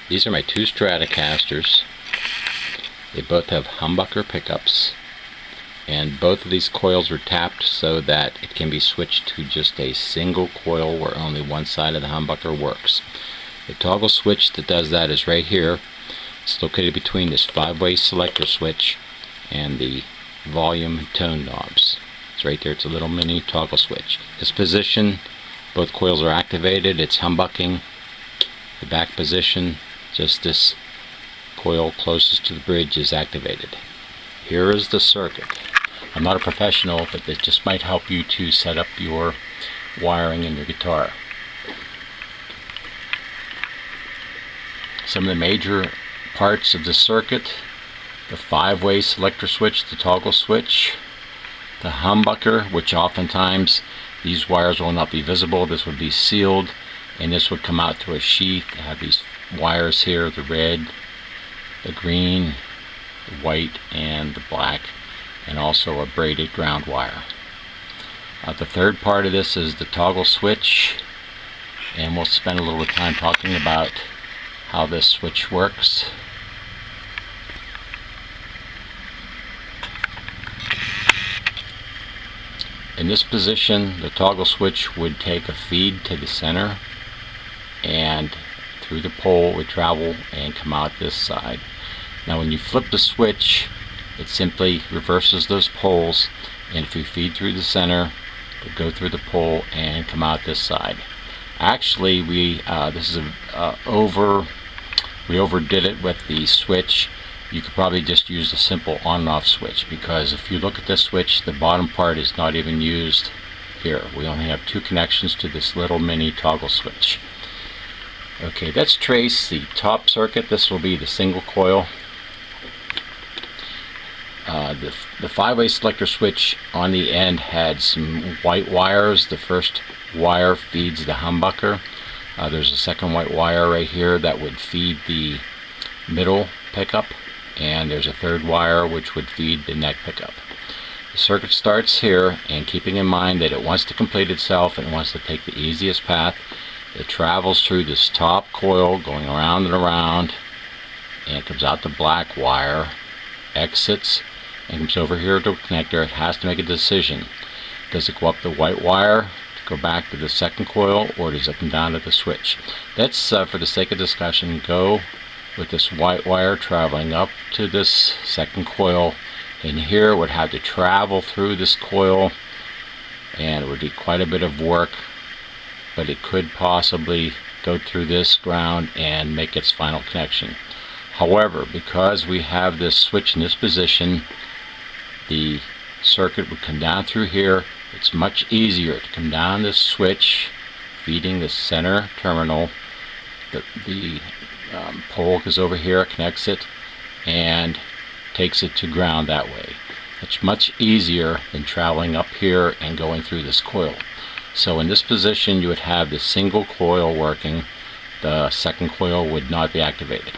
These are my two Stratocasters. They both have humbucker pickups, and both of these coils are tapped so that it can be switched to just a single coil where only one side of the humbucker works. The toggle switch that does that is right here. It's located between this 5-way selector switch and the volume and tone knobs. It's right there. It's a little mini toggle switch. This position, both coils are activated. It's humbucking. The back position, just this coil closest to the bridge, is activated. Here is the circuit. I'm not a professional, but this just might help you to set up your wiring in your guitar. Some of the major parts of the circuit: the 5-way selector switch, the toggle switch, the humbucker, which oftentimes these wires will not be visible. This would be sealed, and this would come out through a sheath. I have these wires here, the red, the green, the white, and the black, and also a braided ground wire. The third part of this is the toggle switch, and we'll spend a little time talking about how this switch works. In this position, the toggle switch would take a feed to the center, and through the pole it would travel and come out this side. Now when you flip the switch, it simply reverses those poles, and if you feed through the center, it will go through the pole and come out this side. Actually, we overdid it with the switch. You could probably just use a simple on and off switch, because if you look at this switch, the bottom part is not even used here. We only have two connections to this little mini toggle switch. Okay, let's trace the top circuit. This will be the single coil. The 5-way selector switch on the end had some white wires. The first wire feeds the humbucker. There's a second white wire right here that would feed the middle pickup, and there's a third wire which would feed the neck pickup. The circuit starts here, and keeping in mind that it wants to complete itself and wants to take the easiest path, it travels through this top coil, going around and around, and comes out the black wire, exits, and comes over here to a connector. It has to make a decision. Does it go up the white wire to go back to the second coil, or does it come down to the switch? Let's, for the sake of discussion, go with this white wire traveling up to this second coil, and here it would have to travel through this coil, and it would be quite a bit of work, but it could possibly go through this ground and make its final connection. However, because we have this switch in this position, the circuit would come down through here. It's much easier to come down this switch, feeding the center terminal. The pole goes over here, connects it, and takes it to ground that way. It's much easier than traveling up here and going through this coil. So in this position, you would have the single coil working. The second coil would not be activated.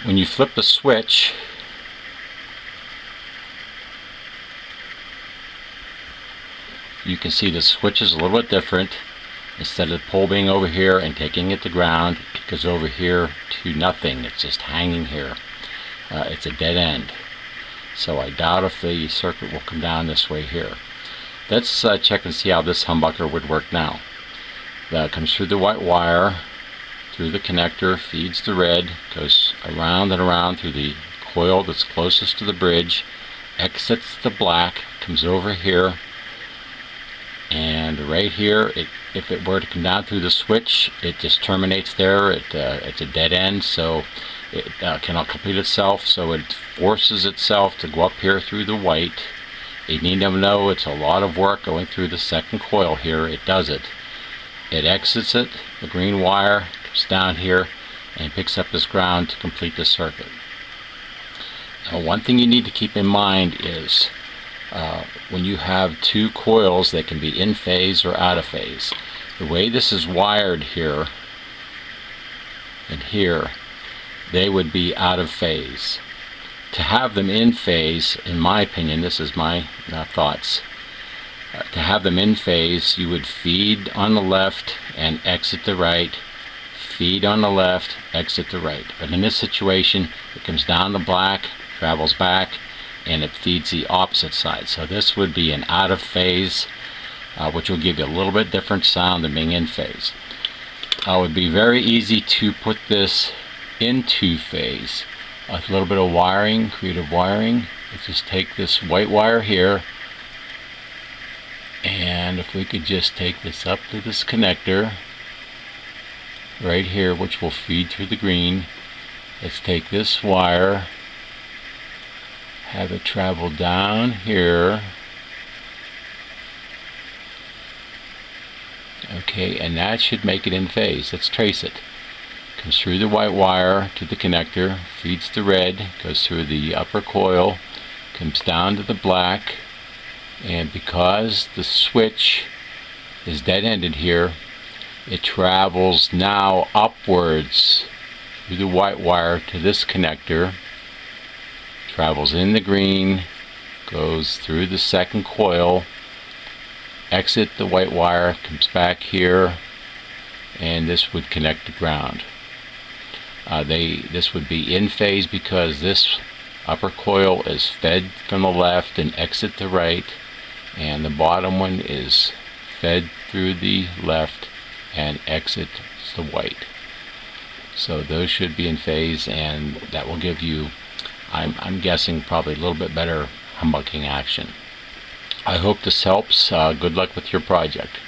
When you flip the switch, you can see the switch is a little bit different. Instead of the pole being over here and taking it to ground, it goes over here to nothing. It's just hanging here. It's a dead end. So I doubt if the circuit will come down this way here. Let's check and see how this humbucker would work now. That comes through the white wire, through the connector, feeds the red, goes around and around through the coil that's closest to the bridge, exits the black, comes over here, and right here, if it were to come down through the switch, it just terminates there. It's a dead end, so it cannot complete itself, so it forces itself to go up here through the white. You need to know it's a lot of work going through the second coil here. It does it. It exits it, the green wire comes down here and picks up this ground to complete the circuit. Now, one thing you need to keep in mind is when you have two coils that can be in phase or out of phase, the way this is wired here and here, they would be out of phase. To have them in phase, in my opinion, this is my thoughts, to have them in phase, you would feed on the left and exit the right, feed on the left, exit the right. But in this situation, it comes down the black, travels back, and it feeds the opposite side. So this would be an out of phase, which will give you a little bit different sound than being in phase. It would be very easy to put this into phase. A little bit of wiring, creative wiring. Let's just take this white wire here, and if we could just take this up to this connector right here, which will feed through the green. Let's take this wire, have it travel down here. Okay, and that should make it in phase. Let's trace it. Comes through the white wire to the connector, feeds the red, goes through the upper coil, comes down to the black, and because the switch is dead-ended here, it travels now upwards through the white wire to this connector, travels in the green, goes through the second coil, exit the white wire, comes back here, and this would connect to ground. This would be in phase because this upper coil is fed from the left and exit the right, and the bottom one is fed through the left and exits the white. So those should be in phase, and that will give you, I'm guessing, probably a little bit better humbucking action. I hope this helps. Good luck with your project.